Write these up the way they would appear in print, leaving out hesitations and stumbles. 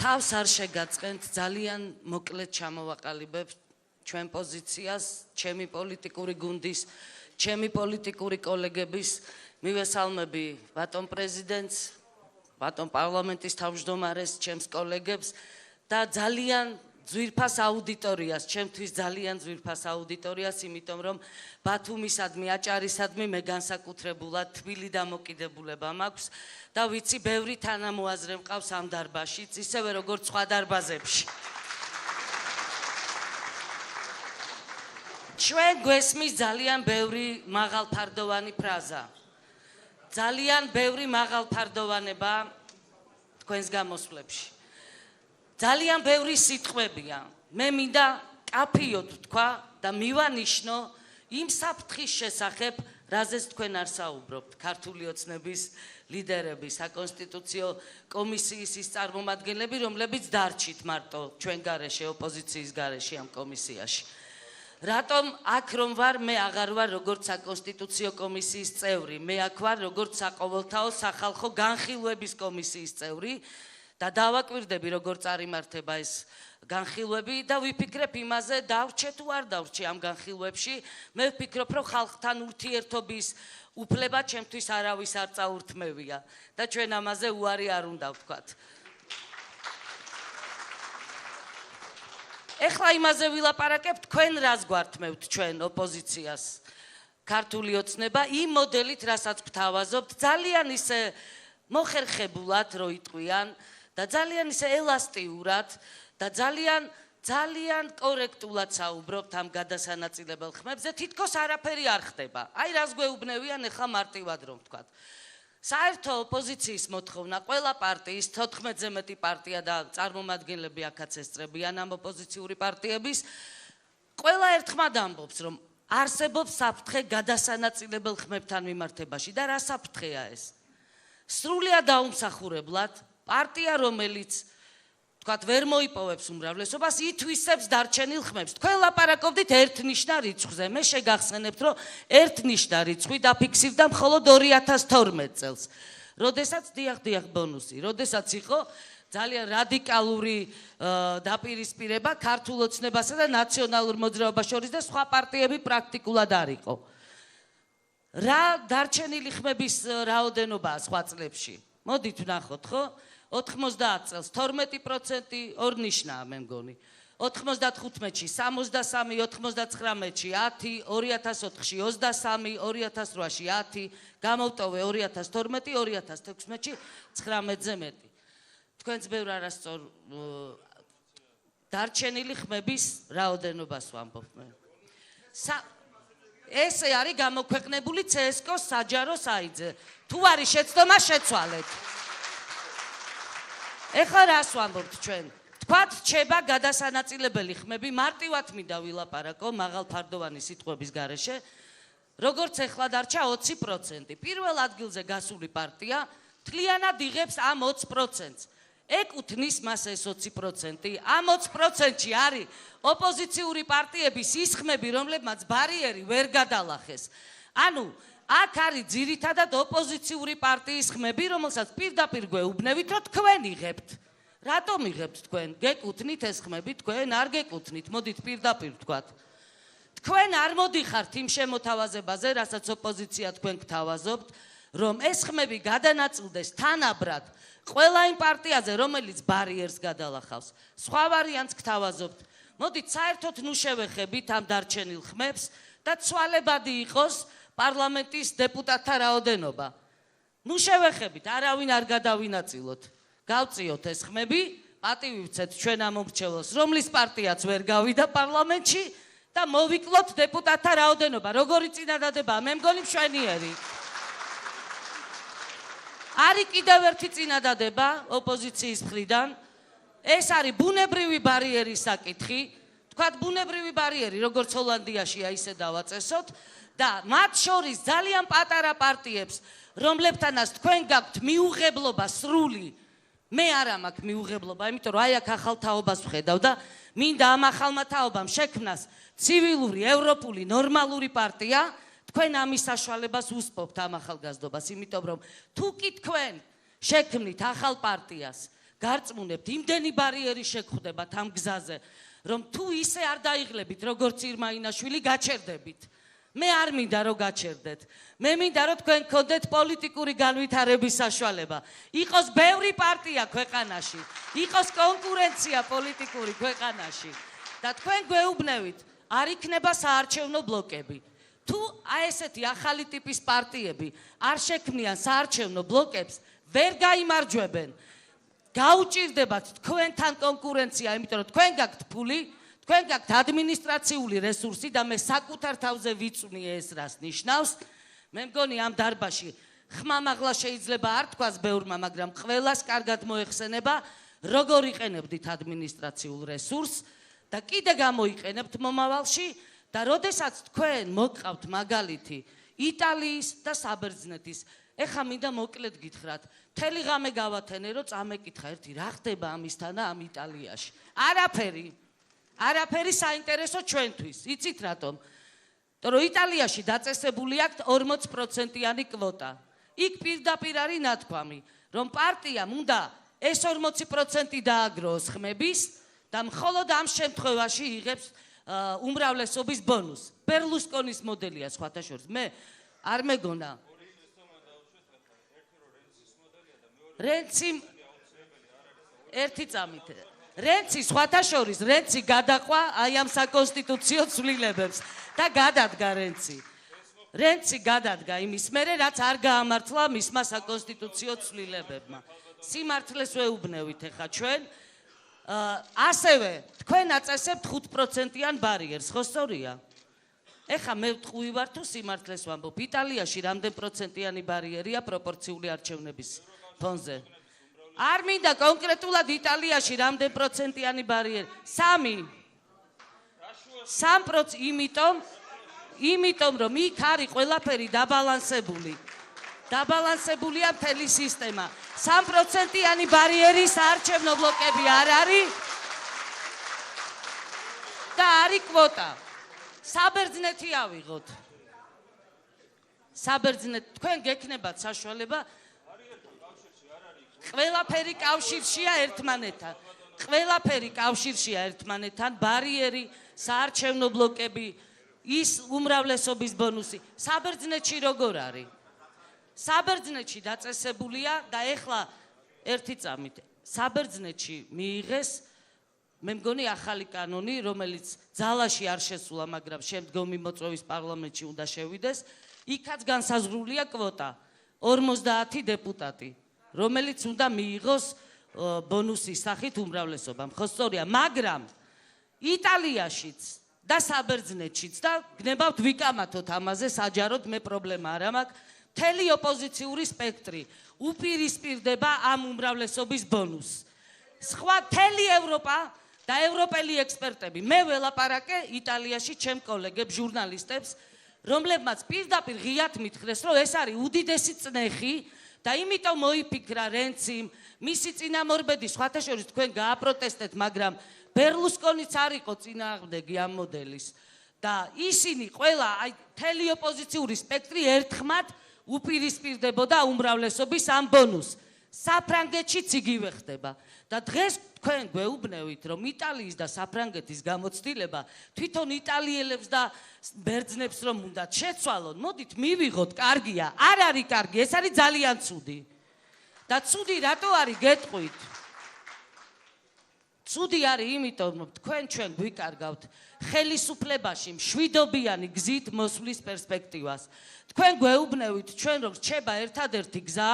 თავს არ შეგაწყენთ, ძალიან მოკლედ ჩამოვაყალიბებ ჩვენ პოზიციას, ჩემი პოლიტიკური გუნდის, ჩემი პოლიტიკური კოლეგების მივესალმები ბატონ პრეზიდენტს, ბატონ პარლამენტის თავმჯდომარეს, ჩემს კოლეგებს და ძალიან ძვირფას აუდიტორიას, ჩემთვის ძალიან ძვირფას აუდიტორიას, იმიტომ რომ ბათუმისადმი, აჭარისადმი მე განსაკუთრებულად თბილი დამოკიდებულება მაქვს და ვიცი, ბევრი თანამოაზრე მყავს ამ დარბაზშიც, ისევე როგორც სხვა დარბაზებში. ჩვენ გვესმის ძალიან ბევრი მაღალფარდოვანი ფრაზა. ძალიან ბევრი მაღალფარდოვანება თქვენს გამოსვლებში. ძალიან ბევრი სიტყვებია. მე მინდა კაფიოდ თქვა და მივანიშნო იმ საფრთხის შესახებ, რაზეც თქვენ არ საუბრობთ, ქართული ოცნების ლიდერები, საკონსტიტუციო კომისიის ის წარმომადგენლები, რომლებიც დარჩით მარტო ჩვენ გარეშე, ოპოზიციის გარეშე ამ კომისიაში. რატომ აქ რომ ვარ, მე აღარ ვარ როგორც საკონსტიტუციო კომისიის წევრი, მე აქ ვარ როგორც საყოველთაო სახალხო განხილვების კომისიის წევრი და დავაკვირდები როგორ წარიმართება ეს განხილვები და ვიფიქრებ იმაზე, დავრჩე თუ არ დავრჩე ამ განხილვებში, მე ვფიქრობ, რომ ხალხთან ურთიერთობის უფლება ჩემთვის არავის არ წაურთმევია და ჩვენ ამაზე უარი არ უნდა ვთქვათ. ეხლა იმაზე ვილაპარაკებ, თქვენ რას გვართმევთ ჩვენ ოპოზიციას, ქართული ოცნება, იმ მოდელით, რასაც გვთავაზობთ, ძალიან ისე მოხერხებულად რო იტყვიან და ძალიან ისე ელასტიურად და ძალიან კორექტულად საუბრობთ ამ გადასანაწილებელ ხმებზე, თითქოს არაფერი არ ხდება. აი რას გვეუბნევიან ეხლა მარტივად რომ ვთქვათ. საერთო ოპოზიციის მოთხოვნა, ყველა პარტიის 14-ზე მეტი პარტია და წარმომადგენლები აქაც ესწრებიან ამ ოპოზიციური პარტიების, ყველა ერთხმად ამბობს, რომ არსებობს საფრთხე გადასანაწილებელ ხმებთან მიმართებაში და რა საფრთხეა ეს? სრულიად დაუმსახურებლად პარტია, რომელიც თქვათ ვერ მოიპოვებს უმრავლესობას, ითვისებს დარჩენილ ხმებს. თქვენ ლაპარაკობდით ერთნიშნა რიცხვზე. მე შეგახსენებთ, რომ ერთნიშნა რიცხვი დაფიქსირდა მხოლოდ 2012 წელს. როდესაც დიახ ბონუსი, როდესაც იყო ძალიან რადიკალური დაპირისპირება ქართულ ოცნებასა და ნაციონალურ მოძრაობას შორის და სხვა პარტიები პრაქტიკულად არ იყო. რა დარჩენილი ხმების რაოდენობაა სხვა წლებში? მოდით ვნახოთ, ხო? 90 წელს 12%, ორნიშნაა მე მგონი. 95-ში 63, 99-ში 10, 2004-ში 23, 2008-ში 10, გამოვტოვე 2012, 2016-ში 19-ზე მეტი. თქვენც ბევრ არასწორ დარჩენილი ხმების რაოდენობას ვამბობ მე. ესე არის გამოქვეყნებული CSKO-ს საჯარო საიტზე. თუ არის შეცდომა, შეცვალეთ. ეხლა რას ვამბობთ ჩვენ? თქვათ, რჩება გადასანაწილებელი ხმები, მარტივად მინდა ვილაპარაკო მაღალფარდოვანი სიტყვების გარეშე, როგორც ეხლა დარჩა 20%. პირველ ადგილზე გასული პარტია მთლიანად იღებს ამ 20%-ს. ეკუთვნის მას ეს 20%. ამ 20%-ში არის ოპოზიციური პარტიების ის ხმები, რომლებმაც ბარიერი ვერ გადალახეს. ანუ აქ არის ძირითადად ოპოზიციური პარტიის ხმები, რომელსაც პირდაპირ გვეუბნებით, რომ თქვენ იღებთ. რატომ იღებთ თქვენ? გეკუთვნით ეს ხმები, თქვენ არ გეკუთვნით. მოდით პირდაპირ ვთქვათ. თქვენ არ მოდიხართ იმ შემოთავაზებაზე, რასაც ოპოზიცია თქვენ გთავაზობთ, რომ ეს ხმები გადანაწილდეს თანაბრად ყველა იმ პარტიაზე, რომელიც ბარიერს გადალახავს. სხვა ვარიანტს გთავაზობთ. მოდით საერთოდ ნუ შევეხებით ამ დარჩენილ ხმებს და ცვალებადი იყოს პარლამენტის დეპუტატთა რაოდენობა. ნუ შევეხებით, არავინ არ გადავინაწილოთ. გავწიოთ ეს ხმები, პატივი ვცეთ ჩვენ ამ მომრჩევლოს, რომლის პარტიაც ვერ გავიდა პარლამენტში და მოვიკლოთ დეპუტატთა რაოდენობა. როგორი წინადადებაა? მე მგონი მშვენიერი. არის კიდევ ერთი წინადადება ოპოზიციის მხრიდან. ეს არის ბუნებრივი ბარიერის საკითხი. თქვათ ბუნებრივი ბარიერი, როგორც ჰოლანდიაშია, ისე დავაწესოთ. და მათ შორის ძალიან პატარა პარტიებს, რომლებთანაც თქვენ გაქვთ მიუღებლობა სრული, მე არ მაქვს მიუღებლობა, იმიტომ რომ აი აქ ახალ თაობას ვხედავ და მინდა ამ ახალმა თაობამ შექმნას ცივილური, ევროპული, ნორმალური პარტია, თქვენ ამის საშუალებას უსპობთ ამ ახალგაზრდობას, იმიტომ რომ თუ კი თქვენ შექმნით ახალ პარტიას, გარწმუნებთ, იმდენი ბარიერი შეგხვდებათ ამ გზაზე, რომ თუ ისე არ დაიღლებით, როგორც ირმა ინაშვილი, გაჩერდებით. მე არ მინდა რომ გაჩერდეთ. მე მინდა რომ თქვენ გქონდეთ პოლიტიკური განვითარების საშუალება. იყოს ბევრი პარტია ქვეყანაში, იყოს კონკურენცია პოლიტიკური ქვეყანაში და თქვენ გვეუბნევით, არ იქნება საარჩევნო ბლოკები. თუ აი ესეთი ახალი ტიპის პარტიები არ შექმნიან საარჩევნო ბლოკებს, ვერ გაიმარჯვებენ. გაუჭირდებათ თქვენთან კონკურენცია, იმიტომ რომ თქვენ გაქვთ ფული, თქვენ გაქვთ ადმინისტრაციული რესურსი და მე საკუთარ თავზე ვიწვნი ეს რას ნიშნავს. მე მგონი ამ დარბაზში ხმამაღლა შეიძლება არ თქვას ბევრმა, მაგრამ ყველას კარგად მოეხსენება, როგორ იყენებდით ადმინისტრაციულ რესურსს და კიდე გამოიყენებთ მომავალში და როდესაც თქვენ მოგყავთ მაგალითი იტალიის და საბერძნეთის, ეხა მინდა მოკლედ გითხრათ, მთელი ღამე გავათენე, რომ წამეკითხა ერთი, რა ხდება ამისთან და ამ იტალიაში. არაფერი საინტერესო ჩვენთვის. იცით რატომ? რომ იტალიაში დაწესებული აქვს 40%-იანი კვოტა. იქ პირდაპირ არის ნათქვამი, რომ პარტიამ უნდა ეს 40% დააგროოს ხმების და მხოლოდ ამ შემთხვევაში იღებს უმრავლესობის ბონუსს. ბერლუსკონის მოდელია სხვათა შორის. მე არ მეგონა რენცი ერთი წამით რენცი სხვათა შორის რენცი გადაყვა აი ამ საკონსტიტუციო ცვლილებებს და გადადგა რენცი გადადგა იმის მერე რაც არ გაამართლა მისმა საკონსტიტუციო ცვლილებებმა. სიმართლეს ვეუბნევით ეხა ჩვენ ასევე თქვენ აწესებთ 5%-იან ბარიერს, ხო სწორია? ეხა მე ვტყვი ვარ თუ სიმართლეს ვამბობ, იტალიაში რამდენ პროცენტიანი ბარიერია პროპორციული არჩევნების ფონზე? არ მინდა კონკრეტულად იტალიაში რამდენ პროცენტიანი ბარიერი? 3%, იმიტომ რომ იქ არის ყველაფერი დაბალანსებული. დაბალანსებულია მთელი სისტემა. 3%-იანი ბარიერის არჩევნო ბლოკები არ არის და არის კვოტა. საბერძნეთი ავიღოთ. თქვენ გექნებათ საშუალება ყველაფერი კავშირშია ერთმანეთთან. ბარიერი, საარჩევნო ბლოკები, ის უმრავლესობის ბონუსი. საბერძნეთში როგორ არის? საბერძნეთში დაწესებულია და ეხლა ერთი წამით საბერძნეთში მიიღეს მე მგონი ახალი კანონი, რომელიც ძალაში არ შესულა, მაგრამ შემდგომი მოწვევის პარლამენტში უნდა შევიდეს. იქაც განსაზღვრულია კვოტა 50 დეპუტატი, რომელიც უნდა მიიღოს ბონუსის სახით უმრავლესობამ. ხო სწორია, მაგრამ იტალიაშიც და საბერძნეთშიც და გნებავთ ვიკამათოთ ამაზე, საჯაროდ მე პრობლემა არ მაქვს. მთელი ოპოზიციური სპექტრი უპირისპირდება ამ უმრავლესობის ბონუსს. სხვა მთელი ევროპა და ევროპელი ექსპერტები, მე ველაპარაკე იტალიაში ჩემ კოლეგებს, ჟურნალისტებს, რომლებმაც პირდაპირ ღიად მითხრეს, რომ ეს არის უდიდესი წნეხი და იმიტომ მოიფიქრა რენციმ, მისი წინამორბედი, სხვათა შორის თქვენ გააპროტესტეთ, მაგრამ ბერლუსკონიც არ იყო წინააღმდეგი ამ მოდელის და ისინი ყველა აი მთელი ოპოზიციური სპექტრი ერთხმად უპირისპირდებოდა უმრავლესობის ამ ბონუსს. საფრანგეთშიც იგივე ხდება და დღეს თქვენ გვეუბნევით, რომ იტალიის და საფრანგეთის გამოცდილება თვითონ იტალიელებს და ბერძნებს რომ უნდა შეცვალონ, მოდით მივიღოთ, კარგია, არ არის კარგი, ეს არის ძალიან ცუდი. და ცუდი რატო არის გეტყვით? ცუდი არის იმიტომ, რომ თქვენ ჩვენ გვიკარგავთ ხელისუფლებაში მშვიდობიანი გზით მოსვლის პერსპექტივას. თქვენ გვეუბნევით, ჩვენ რომ რჩება ერთადერთი გზა,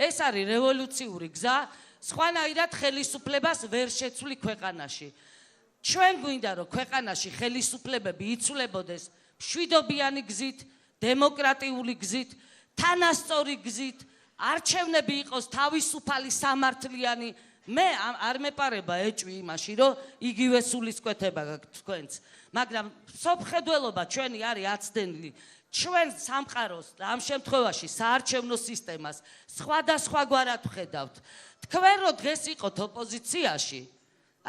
ეს არის რევოლუციური გზა, სხვანაირად ხელისუფლებას ვერ შეცვლი ქვეყანაში. ჩვენ გვინდა რომ ქვეყანაში ხელისუფლებები იცვლებოდეს მშვიდობიანი გზით, დემოკრატიული გზით, თანასწორი გზით, არჩევნები იყოს თავისუფალი, სამართლიანი. მე არ მეპარება ეჭვი იმაში, რომ იგივე სულისკვეთება გაქვთ თქვენც, მაგრამ სოფხედველობა ჩვენი არის აცდენილი. ჩვენ სამყაროს და ამ შემთხვევაში საარჩევნო სისტემას სხვადასხვაგვარად ვხედავთ. თქვენ რო დღეს იყოთ ოპოზიციაში,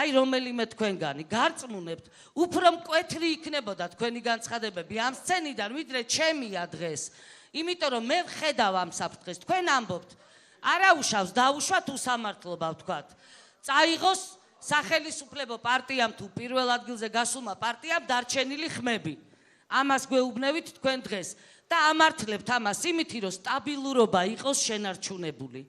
აი რომელიმე თქვენგანი გარწმუნებთ, უფრო მკვეთრი იქნებოდა თქვენი განცხადებები ამ სცენიდან, ვიდრე ჩემია დღეს. იმიტომ რომ მე ვხედავ ამ საფრთხეს, თქვენ ამბობთ, არაუშავს დაუშვათ უსამართლობა ვთქვათ. წაიღოს სახელისუფლებო პარტიამ თუ პირველ ადგილზე გასულმა პარტიამ დარჩენილი ხმები. ამას გვეუბნებით თქვენ დღეს და ამართლებთ ამას იმით, რომ სტაბილურობა იყოს შენარჩუნებული.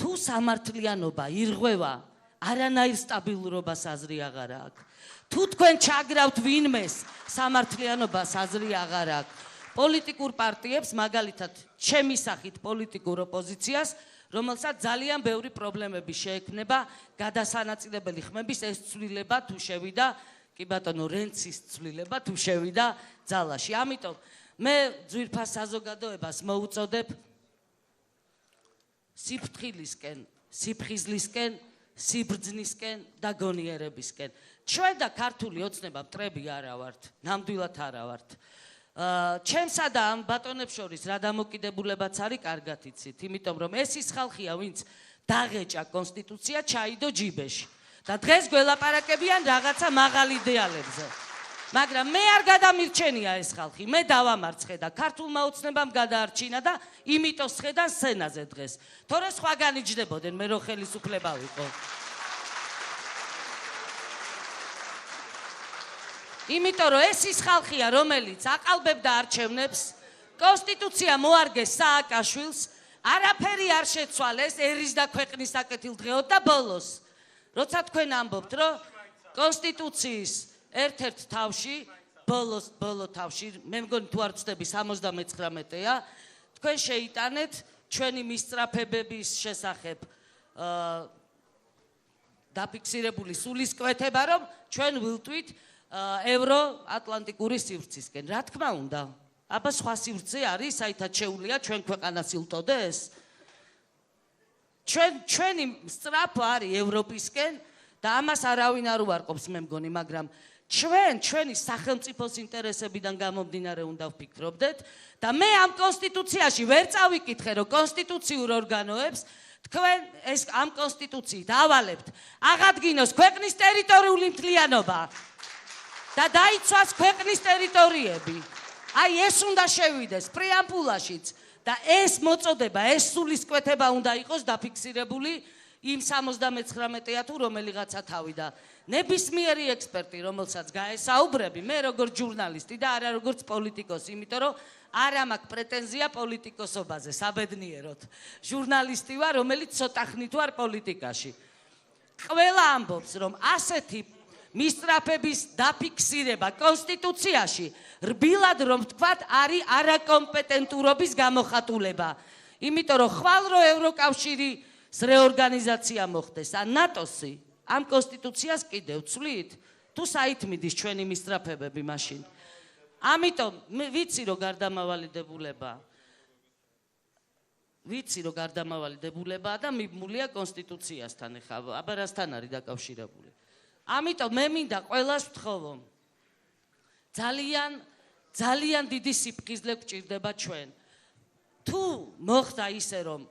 თუ სამართლიანობა ირღვევა, არანაირ სტაბილურობას აზრი აღარ აქვს. თუ თქვენ ჩაგრავთ ვინმეს, სამართლიანობას აზრი აღარ აქვს. პოლიტიკურ პარტიებს, მაგალითად, ჩემი სახით პოლიტიკურ ოპოზიციას, რომელსაც ძალიან ბევრი პრობლემები შეექმნება, გადასანაწილებელი ხმების ეს ცვლილება თუ შევიდა, კი ბატონო, რენცის ცვლილება თუ შევიდა ძალაში. ამიტომ მე ძვირფას საზოგადოებას მოუწოდებ სიფრთხილისკენ, სიფხიზლისკენ, სიბრძნისკენ და გონიერებისკენ. ჩვენ და ქართული ოცნება მტრები არა ვართ, ნამდვილად არა ვართ. ჩემსა და ამ ბატონებს შორის რა დამოკიდებულებაც არის, კარგად იცით, იმიტომ რომ ეს ის ხალხია, ვინც დაღეჭა კონსტიტუცია, ჩაიდო ჯიბეში და დღეს გველაპარაკებიან რაღაცა მაღალ იდეალებზე. მაგრამ მე არ გადამირჩენია ეს ხალხი, მე დავამარცხე და ქართულმა ოცნებამ გადაარჩინა და იმიტომ სხედან სცენაზე დღეს. თორე სხვაგან იჯდებოდნენ, მე რო ხელისუფლება ვიყო. იმიტომ რომ ეს ის ხალხია, რომელიც აყალბებდა არჩევნებს, კონსტიტუცია მოარგეს სააკაშვილს, არაფერი არ შეცვალეს ერის და ქვეყნის საკეთილ დღეოდ და ბოლოს. როცა თქვენ ამბობთ, რომ კონსტიტუციის ერთ-ერთ თავში, ბოლო თავში, მე მგონი თუ არ ვცდები 79-ია, თქვენ შეიტანეთ ჩვენი მისწრაფებების შესახებ დაფიქსირებული სულისკვეთება, რომ ჩვენ ვილტვით ევროატლანტიკური სივრცისკენ. რა თქმა უნდა, აბა სხვა სივრცე არის, საითაც შეუძლია ჩვენ ქვეყანას ილტოდეს? ჩვენი სწრაფვა არის ევროპისკენ და ამას არავინ არ უარყოფს, მე მგონი, მაგრამ ჩვენი სახელმწიფოს ინტერესებიდან გამომდინარე უნდა ვფიქრობდეთ და მე ამ კონსტიტუციაში ვერ წავიკითხე, რომ კონსტიტუციურ ორგანოებს თქვენ ეს ამ კონსტიტუციით ავალებთ აღადგინოს ქვეყნის ტერიტორიული მთლიანობა და დაიცვას ქვეყნის ტერიტორიები. აი ეს უნდა შევიდეს პრეამბულაშიც და ეს მოწოდება, ეს სულისკვეთება უნდა იყოს დაფიქსირებული იმ 79-ია თუ რომელიღაცა თავი და ნებისმიერი ექსპერტი, რომელსაც გაესაუბრები, მე როგორც ჟურნალისტი და არა როგორც პოლიტიკოსი, იმიტომ რომ არ მაქვს პრეტენზია პოლიტიკოსობაზე, საბედნიეროდ. ჟურნალისტი ვარ, რომელიც ცოტა ხნით ვარ პოლიტიკაში. ყველა ამბობს, რომ ასეთი მისწრაფების დაფიქსირება კონსტიტუციაში რბილად რომ ვთქვათ არის არაკომპეტენტურობის გამოხატულება. იმიტომ რომ ხვალ რო ევროკავშირის რეორგანიზაცია მოხდეს ან ნატოსი ამ კონსტიტუციას კიდევ ცვლით თუ საით მიდის ჩვენი მისწრაფებები მაშინ. ამიტომ ვიცი რომ გარდამავალი დებულებაა და მიბმულია კონსტიტუციასთან ეხლა აბა რასთან არის დაკავშირებული. ამიტომ მე მინდა ყველას ვთხოვო ძალიან დიდი სიფხიზლე გვჭირდება ჩვენ. თუ მოხდა ისე რომ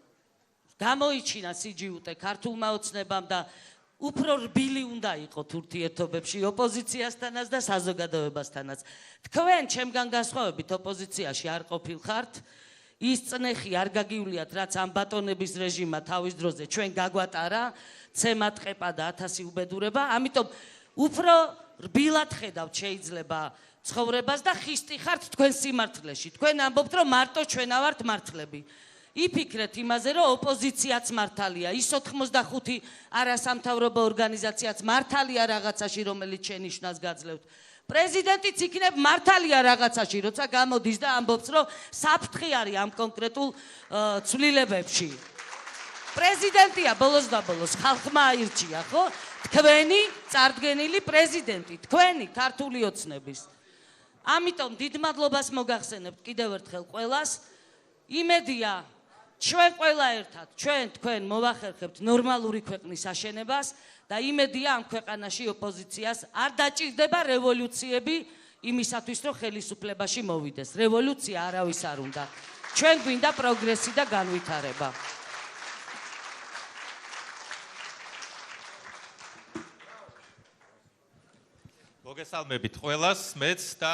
გამოიჩინა სიჯიუტე ქართულმა ოცნებამ და უფრო რბილი უნდა იყოთ ურთიერთობებში ოპოზიციასთანაც და საზოგადოებასთანაც. თქვენ ჩემგან განსხვავებით ოპოზიციაში არ ყოფილხართ. ის წნეხი არ გაგიuliათ, რაც ამ ბატონების რეჟიმმა თავის დროზე ჩვენ გაგვატარა, ცემატყეპა და 1000 უბედურება. ამიტომ უფრო რბილად ხედავთ შეიძლება ცხოვრებას და ხისტი ხართ თქვენ სიმართლეში. თქვენ ამბობთ, რომ მარტო ჩვენა ვართ მართლები. იფიქრეთ იმაზე, რომ ოპოზიციაც მართალია, ის 85 არასამთავრობო ორგანიზაციაც მართალია რაღაცაში, რომელიც შენიშვნას გაძლევთ. პრეზიდენტიც იქნებ მართალია რაღაცაში, როცა გამოდის და ამბობს, რომ საფრთხე არის ამ კონკრეტულ ცვლილებებში. პრეზიდენტია ბოლოს და ბოლოს ხალხმა აირჩია, ხო? თქვენი წარდგენილი პრეზიდენტი, თქვენი ქართული ოცნების. ამიტომ დიდ მადლობას მოგახსენებთ კიდევ ერთხელ ყველას. იმედია ჩვენ ყველა ერთად, თქვენ მოვახერხებთ ნორმალური ქვეყნის აშენებას და იმედია ამ ქვეყანაში ოპოზიციას არ დაჭირდება რევოლუციები იმისათვის, რომ ხელისუფლებაში მოვიდეს. რევოლუცია არავის არ უნდა. ჩვენ გვინდა პროგრესი და განვითარება. მოგესალმებით ყველას, მეც და